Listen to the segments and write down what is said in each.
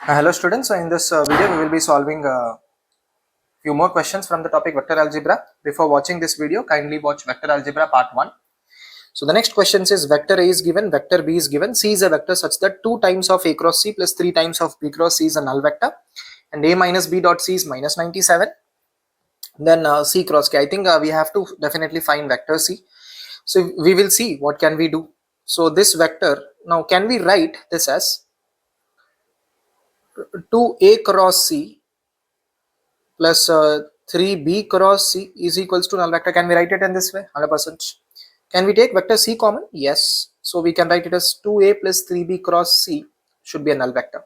Hello students, so in this video we will be solving a few more questions from the topic vector algebra. Before watching this video, kindly watch vector algebra part 1. So the next question is vector A is given, vector B is given, C is a vector such that 2 times of A cross C plus 3 times of B cross C is a null vector, and A minus B dot C is minus 97. Then C cross K, I think we have to definitely find vector C. So we will see what can we do. So this vector, now can we write this as 2A cross C plus 3b cross c is equals to null vector. Can we write it in this way? 100%. Can we take vector c common? Yes. So we can write it as 2a plus 3b cross c should be a null vector.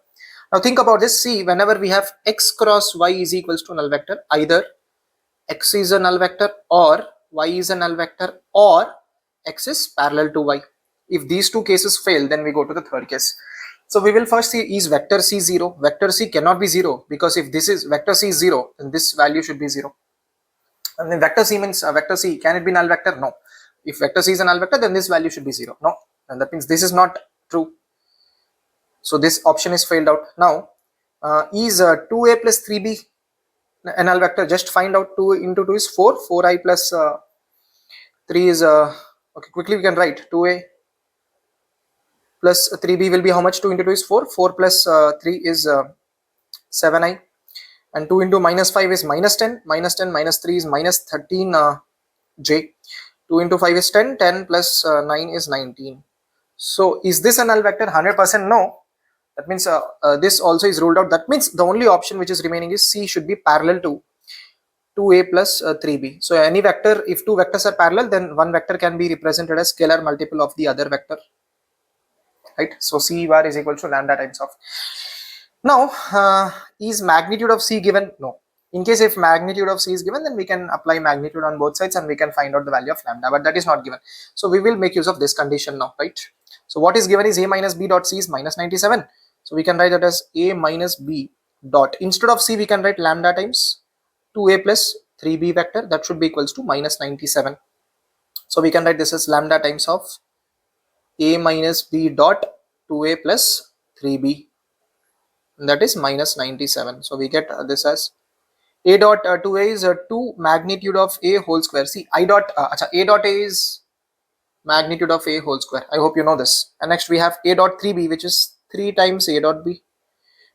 Now think about this. See, whenever we have x cross y is equals to null vector, either x is a null vector or y is a null vector or x is parallel to y. If these two cases fail, then we go to the third case. So we will first see, is vector c 0? Vector c cannot be 0, because if this is vector c is 0, then this value should be 0. And then vector c means vector c, can it be null vector? No. If vector c is a null vector, then this value should be 0. No. And that means this is not true. So this option is failed out. Now is 2a plus 3b a null vector? Just find out. 2 into 2 is 4. 4i plus 3 is okay, quickly we can write 2a plus 3b will be how much? 2 into 2 is 4. 4 plus 3 is 7i, and 2 into minus 5 is minus 10. Minus 10 minus 3 is minus 13 j. 2 into 5 is 10. 10 plus 9 is 19. So is this a null vector? 100% no. That means this also is ruled out. That means the only option which is remaining is C should be parallel to 2a plus 3b. So any vector, if two vectors are parallel, then one vector can be represented as scalar multiple of the other vector. Right? So C bar is equal to lambda times of. Now is magnitude of C given? No. In case if magnitude of C is given, then we can apply magnitude on both sides and we can find out the value of lambda, but that is not given. So we will make use of this condition now, right? So what is given is A minus B dot C is minus 97. So we can write that as A minus B dot, instead of C we can write lambda times 2a plus 3b vector, that should be equals to minus 97. So we can write this as lambda times of A minus B dot 2a plus 3b, that is minus 97. So we get this as A dot 2a is 2 magnitude of A whole square. See, A dot A is magnitude of A whole square. I hope you know this. And next we have A dot 3b, which is 3 times A dot b,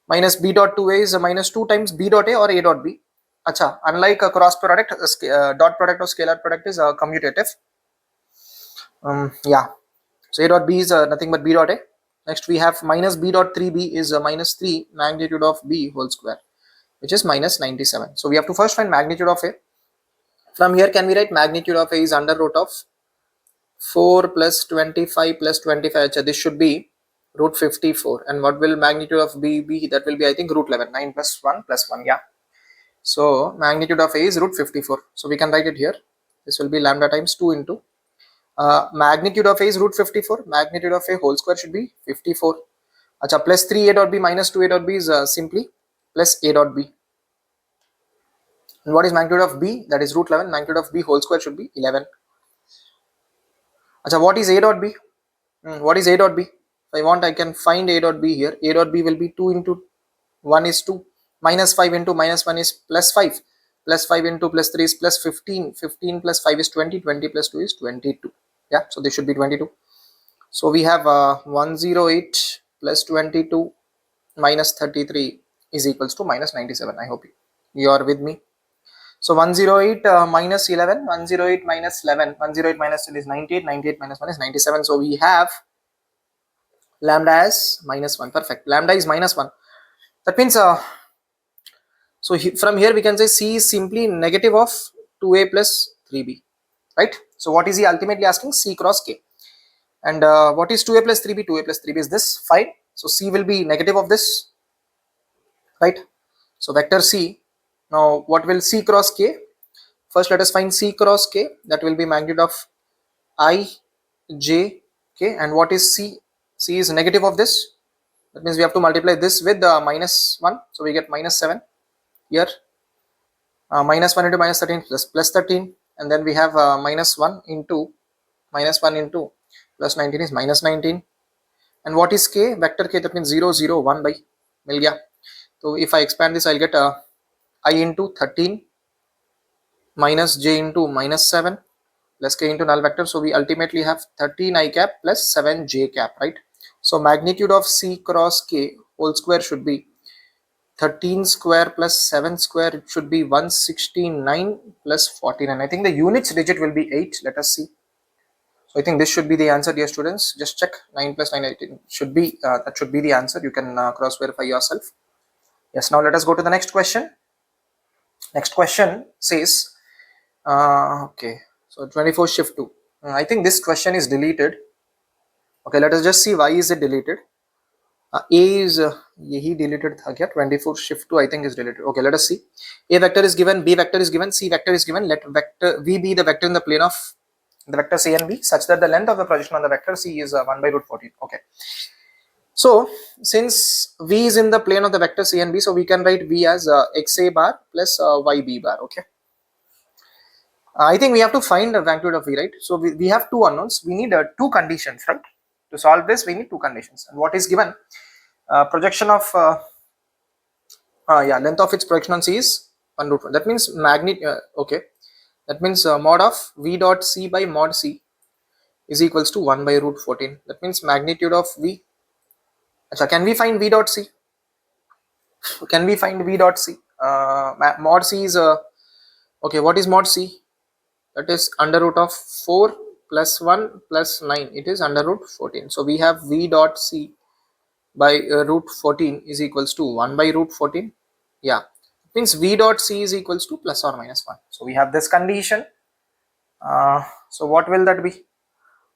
minus B dot 2a is minus 2 times B dot A or A dot b. Unlike a cross product, dot product or scalar product is commutative. Yeah. So A dot b is nothing but B dot A. Next we have minus B dot 3b is minus 3 magnitude of B whole square, which is minus 97. So we have to first find magnitude of A. From here, can we write magnitude of A is under root of 4 plus 25 plus 25. This should be root 54. And what will magnitude of B be? That will be, I think, root 11. 9 plus 1 plus 1. Yeah. So magnitude of A is root 54. So we can write it here. This will be lambda times 2 into magnitude of A is root 54. Magnitude of A whole square should be 54. Plus 3a dot b minus 2a dot b is simply plus a dot b. And what is magnitude of b? That is root 11. Magnitude of b whole square should be 11. What is a dot b? What is a dot b? If I want, I can find a dot b here. A dot b will be 2 into 1 is 2. Minus 5 into minus 1 is plus 5. Plus 5 into plus 3 is plus 15. 15 plus 5 is 20. 20 plus 2 is 22. Yeah, so this should be 22. So we have 108 plus 22 minus 33 is equals to minus 97. I hope you are with me. So 108 minus 11, 108 minus 11, 108 minus 10 is 98, 98 minus 1 is 97. So we have lambda as minus 1. Perfect. Lambda is minus 1. That means, from here we can say C is simply negative of 2a plus 3b, right? So what is he ultimately asking? C cross K. And what is 2a plus 3b? 2a plus 3b is this. Fine. So C will be negative of this, right? So vector C. Now what will C cross K? First let us find C cross K. That will be magnitude of I, J, K. And what is C? C is negative of this. That means we have to multiply this with minus 1. So we get minus 7 here. Minus 1 into minus 13 plus 13. And then we have minus 1 into plus 19 is minus 19. And what is K? Vector K, that means 0, 0, 1 by mil gaya. So if I expand this, I'll get I into 13 minus j into minus 7 plus k into null vector. So we ultimately have 13 I cap plus 7 j cap, right? So magnitude of c cross k whole square should be 13 square plus 7 square. It should be 169 plus 49. I think the units digit will be 8. Let us see. So I think this should be the answer, dear students. Just check. 9 plus 9, 18 should be that should be the answer. You can cross verify yourself. Yes. Now let us go to the next question. Next question says, okay, so 24 shift 2. I think this question is deleted. Okay, let us just see why is it deleted. A is he deleted tha kya? 24 shift 2 I think is deleted. Okay, let us see. A vector is given, B vector is given, C vector is given. Let vector V be the vector in the plane of the vectors A and B such that the length of the projection on the vector C is 1 by root 14. Okay. So since V is in the plane of the vector C and B, so we can write V as XA bar plus YB bar. Okay. I think we have to find the magnitude of V, right? So we have two unknowns. We need two conditions, right? To solve this, we need two conditions. And what is given? Projection of length of its projection on C is 1 root 1. That means okay. That means mod of V dot C by mod C is equals to 1 by root 14. That means magnitude of V. Achha, can we find V dot C? Can we find V dot C? Mod C is okay. What is mod C? That is under root of 4 plus 1 plus 9. It is under root 14. So we have V dot C by root 14 is equals to 1 by root 14. Yeah, it means V dot C is equals to plus or minus 1. So we have this condition. So what will that be?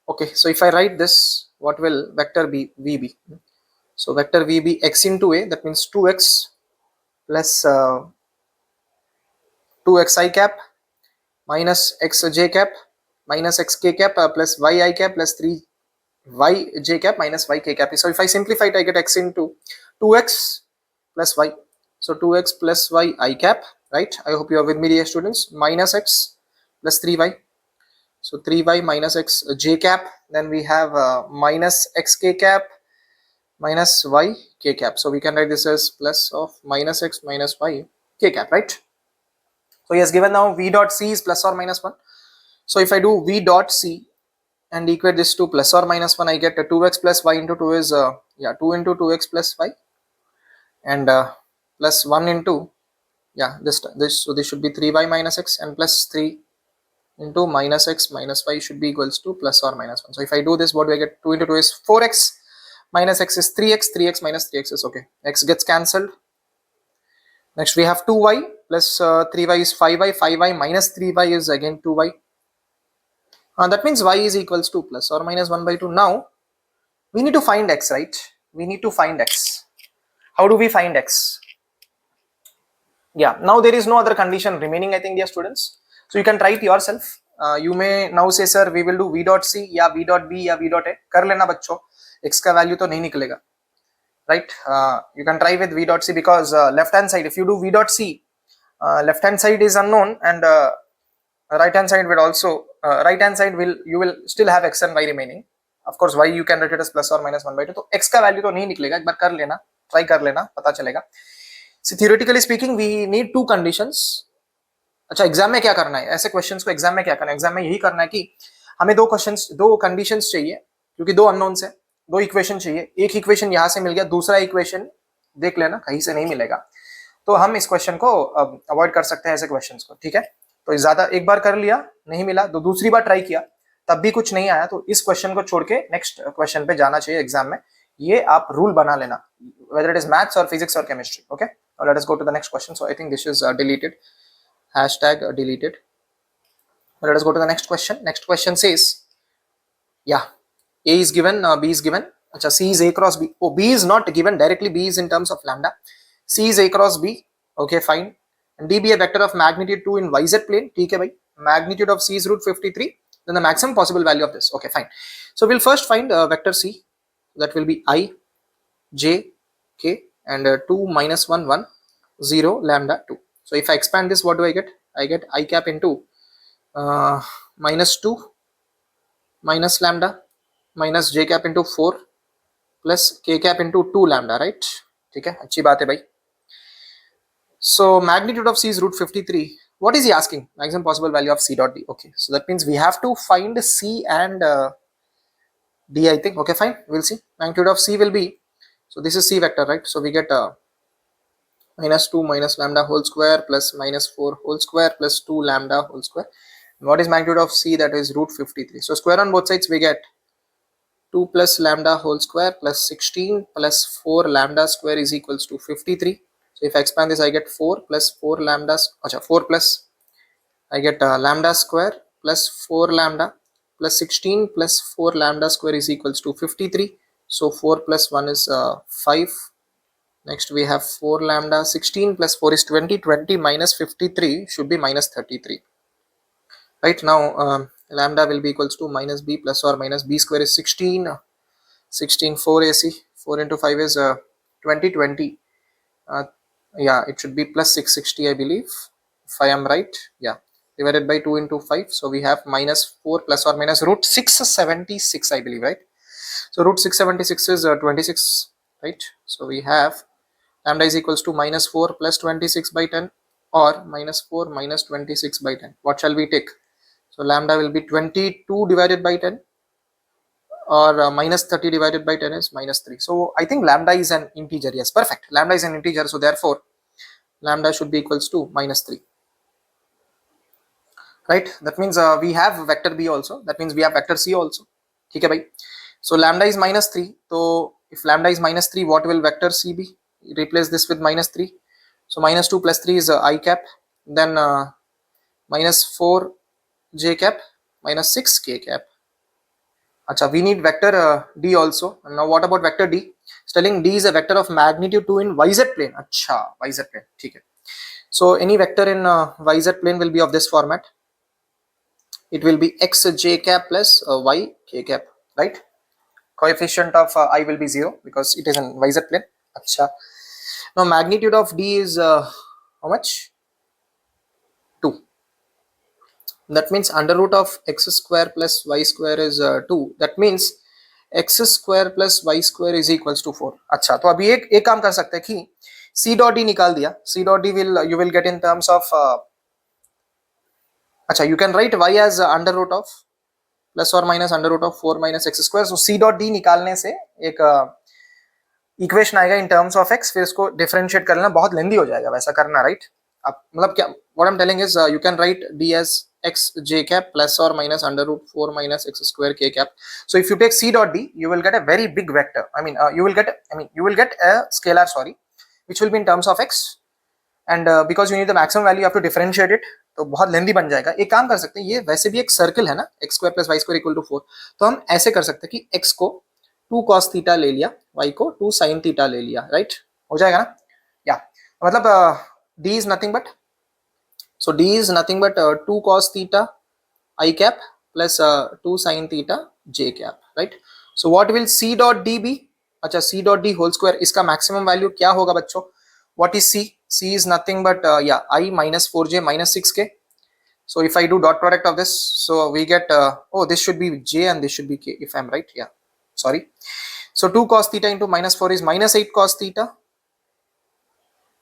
Okay, so if I write this, what will vector V be? So vector V be x into A, that means 2x plus 2x I cap minus x j cap minus x k cap plus y I cap plus 3 y j cap minus y k cap. So if I simplify it, I get x into 2x plus y. So 2x plus y I cap, right? I hope you are with me, dear students. Minus x plus 3y. So 3y minus x j cap. Then we have minus x k cap minus y k cap. So we can write this as plus of minus x minus y k cap, right? So yes, given now v dot c is plus or minus 1. So if I do v dot c and equate this to plus or minus 1, I get 2x plus y into 2 is 2 into 2x plus y, and plus 1 into this, so this should be 3y minus x, and plus 3 into minus x minus y should be equals to plus or minus 1. So if I do this, what do I get? 2 into 2 is 4x minus x is 3x, 3x minus 3x is okay. X gets cancelled. Next we have 2y plus 3y is 5y, 5y minus 3y is again 2y. That means y is equals to plus or minus 1 by 2. Now we need to find x, right? We need to find x. How do we find x? Yeah, now there is no other condition remaining, I think, dear students. So you can try it yourself. You may now say, sir, we will do v dot c या v dot b या v dot a. कर लेना बच्चों, x का value तो नहीं निकलेगा, right? You can try with v dot c because left hand side, if you do v dot c, left hand side is unknown, and right hand side will also you will still have x and y remaining. Of course y you can write it as plus or minus 1 by 2. तो x का value तो नहीं निकलेगा, एक बार कर लेना, try कर लेना, पता चलेगा. So theoretically speaking, we need two conditions. अच्छा, एग्जाम में क्या करना है? ऐसे क्वेश्चंस को एग्जाम में क्या करना है? एग्जाम में यही करना है कि हमें दो कंडीशंस चाहिए, क्योंकि दो अननोन्स है, दो इक्वेशन चाहिए. एक इक्वेशन यहाँ से मिल गया, दूसरा इक्वेशन देख लेना कहीं से नहीं मिलेगा, तो हम इस क्वेश्चन को अवॉइड कर सकते हैं ऐसे क्वेश्चंस को, ठीक है? तो ज्यादा एक बार कर लिया, नहीं मिला तो दूसरी बार ट्राई किया, तब भी कुछ नहीं आया, तो इस क्वेश्चन को छोड़ के नेक्स्ट क्वेश्चन पे जाना चाहिए एग्जाम में. ये आप रूल बना लेना, whether it is maths or physics or chemistry. Okay, now let us go to the next question. So I think this is deleted, hashtag deleted. Let us go to the next question. Next question says, yeah, a is given, b is given. Achha, c is a cross b. Oh, b is not given directly, b is in terms of lambda. C is a cross b. Okay, fine. And d be a vector of magnitude 2 in yz plane. Okay, bhai. Magnitude of c is root 53. Then the maximum possible value of this. Okay, fine. So we'll first find vector c. That will be I, j, k, and 2 minus 1 1 0 lambda 2. So if I expand this, what do I get? I get I cap into minus 2 minus lambda minus j cap into 4 plus k cap into 2 lambda, right? ठीक है, अच्छी बात है भाई. So magnitude of C is root 53. What is he asking? Maximum possible value of C dot D. Okay, so that means we have to find C and D, I think. Okay, fine, we'll see. Magnitude of C will be, so this is C vector, right? So we get minus 2 minus lambda whole square plus minus 4 whole square plus 2 lambda whole square. And what is magnitude of C? That is root 53. So square on both sides, we get 2 plus lambda whole square plus 16 plus 4 lambda square is equals to 53. So if I expand this, I get 4 plus 4 lambda, 4 plus, I get lambda square plus 4 lambda plus 16 plus 4 lambda square is equals to 53. So 4 plus 1 is 5. Next we have 4 lambda, 16 plus 4 is 20, 20 minus 53 should be minus 33. Right now lambda will be equals to minus b plus or minus b square is 16, 16 4 AC, 4 into 5 is 20, 20. Yeah, it should be plus 660, I believe, if I am right. Yeah, divided by 2 into 5, so we have minus 4 plus or minus root 676, I believe, right? So root 676 is 26, right? So we have lambda is equals to minus 4 plus 26 by 10 or minus 4 minus 26 by 10. What shall we take? So lambda will be 22 divided by 10 or minus 30 divided by 10 is minus 3. So I think lambda is an integer. Yes, perfect. Lambda is an integer. So therefore lambda should be equals to minus 3. Right? That means we have vector B also. That means we have vector C also. Okay, bhai. So lambda is minus 3. So if lambda is minus 3, what will vector C be? Replace this with minus 3. So minus 2 plus 3 is I cap. Then minus 4 j cap minus 6 k cap. Acha, we need vector D also. And now what about vector D? It's telling D is a vector of magnitude 2 in YZ plane. Acha, YZ plane. Okay. So any vector in YZ plane will be of this format. It will be x j cap plus y k cap, right? Coefficient of I will be 0 because it is in YZ plane. Acha. Now magnitude of D is how much? 2. That means under root of x square plus y square is 2. That means x square plus y square is equals to 4. अच्छा, तो अभी एक काम कर सकते हैं कि c dot d निकाल दिया. C dot d will you will get in terms of अच्छा, you can write y as under root of plus or minus under root of 4 minus x square. So c dot d निकालने से एक equation आएगा in terms of x, फिर इसको differentiate करना बहुत लेंदी हो जाएगा वैसा करना, राइट? अब मतलब क्या what I am telling is you can write d as x j cap plus or minus under root 4 minus x square k cap. So if you take c dot d, you will get a very big vector. You will get a scalar, sorry, which will be in terms of x, and because you need the maximum value, you have to differentiate it. तो बहुत लेंदी बन जाएगा. एक काम कर सकते हैं, ये वैसे भी एक सर्कल है ना, x square plus y square equal to 4. तो हम ऐसे कर सकते हैं कि x को 2 cos थीटा ले लिया, y को 2 sin थीटा ले लिया, राइट? हो जाएगा ना? या मतलब d is nothing but, so d is nothing but 2 cos theta I cap plus 2 sin theta j cap, right? So what will c dot d be? अच्छा, c dot d whole square, इसका maximum value क्या होगा बच्चों? What is c? c is nothing but I minus 4j minus 6k. So if I do dot product of this, so we get oh, this should be j and this should be k, if I'm right. Yeah, sorry. So 2 cos theta into minus 4 is minus 8 cos theta.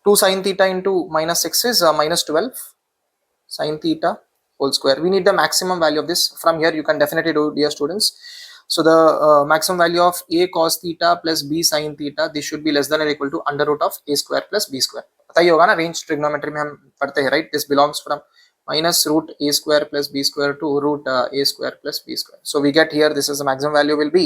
2 sin theta into minus 6 is minus 12 sin theta whole square. We need the maximum value of this. From here you can definitely do, dear students. So the maximum value of a cos theta plus b sin theta, this should be less than or equal to under root of a square plus b square. पता ही होगा ना, range trigonometry में हम पढ़ते हैं, right? This belongs from minus root a square plus b square to root a square plus b square. So we get here, this is the maximum value will be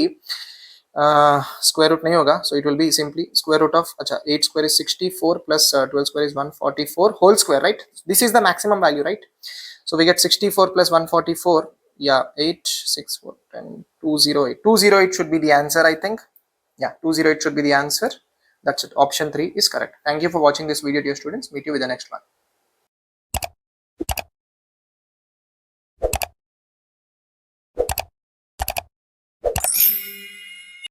square root नहीं होगा, so it will be simply square root of, अच्छा, 8 square is 64 plus 12 square is 144 whole square, right? This is the maximum value, right? So we get 64 plus 144, yeah, 8 6 4 10 208. 208 should be the answer, I think. Yeah, 208 should be the answer. That's it. Option 3 is correct. Thank you for watching this video, dear students. Meet you with the next one.